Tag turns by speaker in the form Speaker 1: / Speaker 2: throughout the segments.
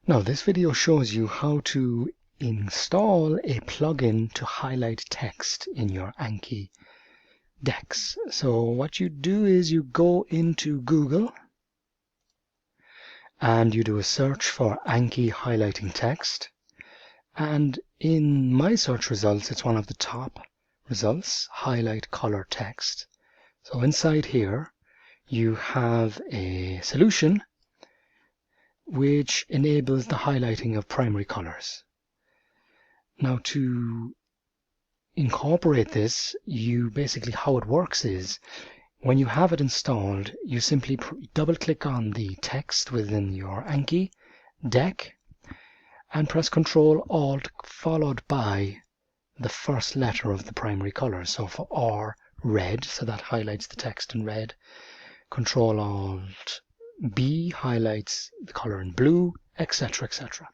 Speaker 1: Now this video shows you how to install a plugin to highlight text in your Anki decks. So what you do is you go into Google and you do a search for Anki highlighting text, and in my search results it's one of the top results, highlight color text. So inside here you have a solution which enables the highlighting of primary colors. Now to incorporate this, how it works is, when you have it installed, you simply double click on the text within your Anki deck and press Ctrl+Alt followed by the first letter of the primary color. So for R, red, so that highlights the text in red. Ctrl+Alt B highlights the color in blue, etc., etc.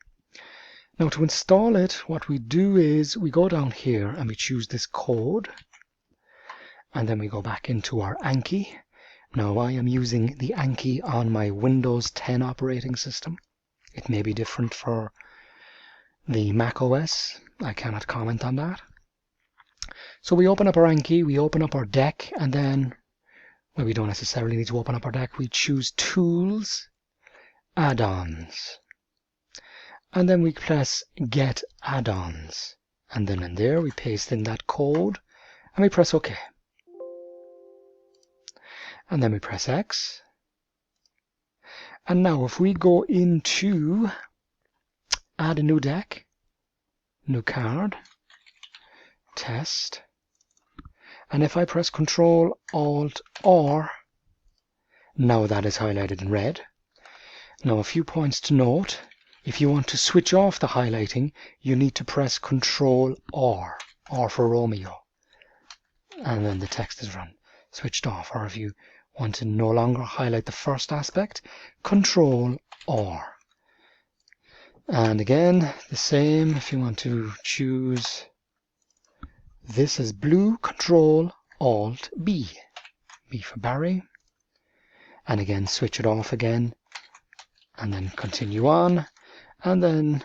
Speaker 1: Now to install it, what we do is we go down here and we choose this code, and then we go back into our Anki. Now I am using the Anki on my Windows 10 operating system. It may be different for the Mac OS. I cannot comment on that. So we open up our Anki, we open up our deck, and then, well, we don't necessarily need to open up our deck. We choose Tools, Add-ons, and then we press Get Add-ons, and then in there we paste in that code and we press OK, and then we press X. And now if we go into Add a new deck, new card, test, and if I press Ctrl+Alt+R, now that is highlighted in red. Now a few points to note: if you want to switch off the highlighting, you need to press Ctrl+R, R for Romeo, and then the text is switched off. Or if you want to no longer highlight the first aspect, Ctrl+R. And again, the same, if you want to choose this as blue, Ctrl+Alt+B, B for Barry, and again switch it off again, and then continue on. And then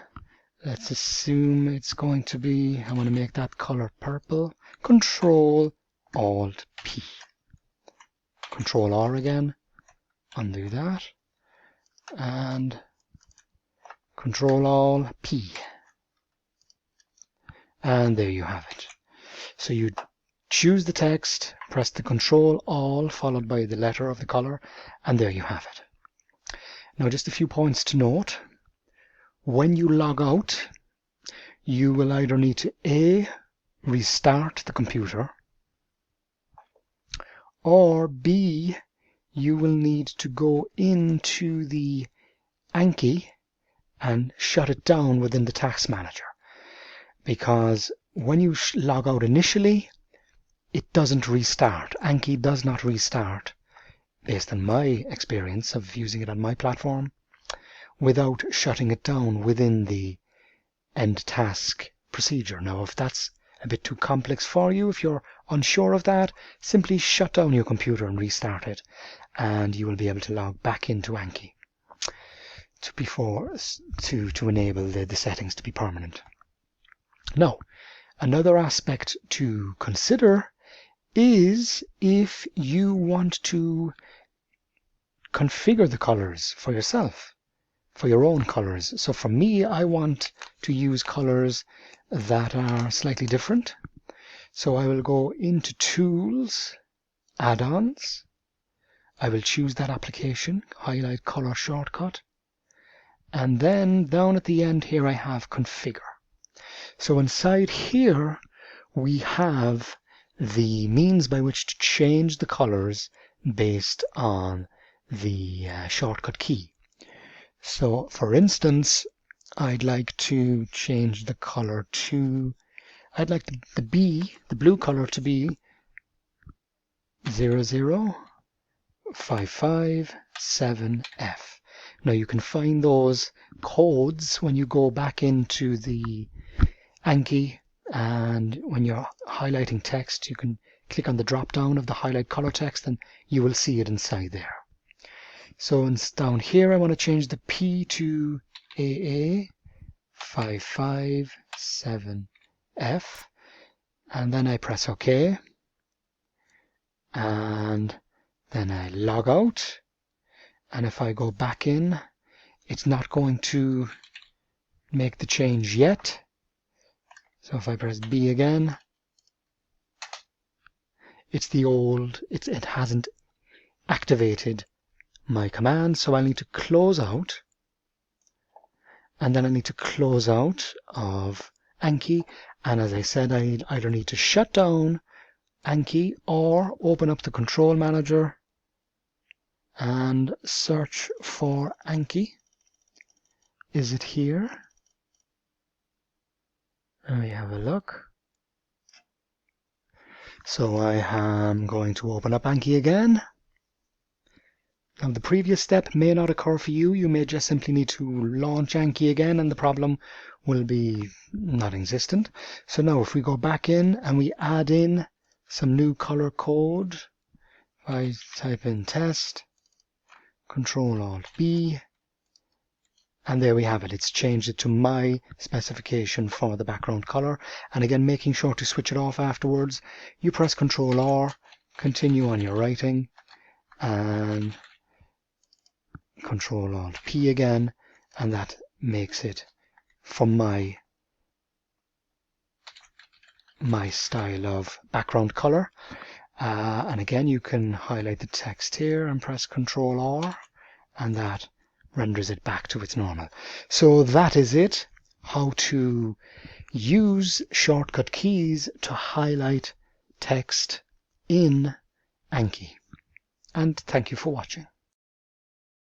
Speaker 1: let's assume it's going to be, I want to make that color purple, Ctrl+Alt+P, Ctrl+R again, undo that, and Ctrl+Alt+P, and there you have it. So you choose the text, press the Ctrl+Alt followed by the letter of the color, and there you have it. Now just a few points to note. When you log out, you will either need to A, restart the computer, or B, you will need to go into the Anki and shut it down within the task manager, because when you log out initially, it doesn't restart. Anki does not restart, based on my experience of using it on my platform, without shutting it down within the end task procedure. Now if that's a bit too complex for you, if you're unsure of that, simply shut down your computer and restart it, and you will be able to log back into Anki to enable the settings to be permanent. Now, another aspect to consider is if you want to configure the colors for yourself, for your own colors. So for me, I want to use colors that are slightly different. So I will go into Tools, Add-ons. I will choose that application, highlight color shortcut, and then down at the end here I have Configure. So inside here we have the means by which to change the colors based on the shortcut key. So for instance, I'd like to change the color to, I'd like the blue color to be 00557F. Now you can find those codes when you go back into the Anki, and when you're highlighting text, you can click on the drop down of the highlight color text and you will see it inside there. So down here I want to change the P to AA557F, and then I press OK, and then I log out, and if I go back in, it's not going to make the change yet. So if I press B again, it's the old, it hasn't activated my command, so I need to close out, and then I need to close out of Anki, and as I said, I either need to shut down Anki or open up the control manager and search for Anki. Is it here? Let me have a look. So I am going to open up Anki again. Now the previous step may not occur for you. You may just simply need to launch Anki again and the problem will be not existent. So now if we go back in and we add in some new color code, I type in test, Ctrl+Alt+B, and there we have it. It's changed it to my specification for the background color. And again, making sure to switch it off afterwards. You press Ctrl+R, continue on your writing, and Ctrl+Alt+P again, and that makes it for my style of background color. And again, you can highlight the text here and press Ctrl+R, and that renders it back to its normal. So that is it, how to use shortcut keys to highlight text in Anki. And thank you for watching.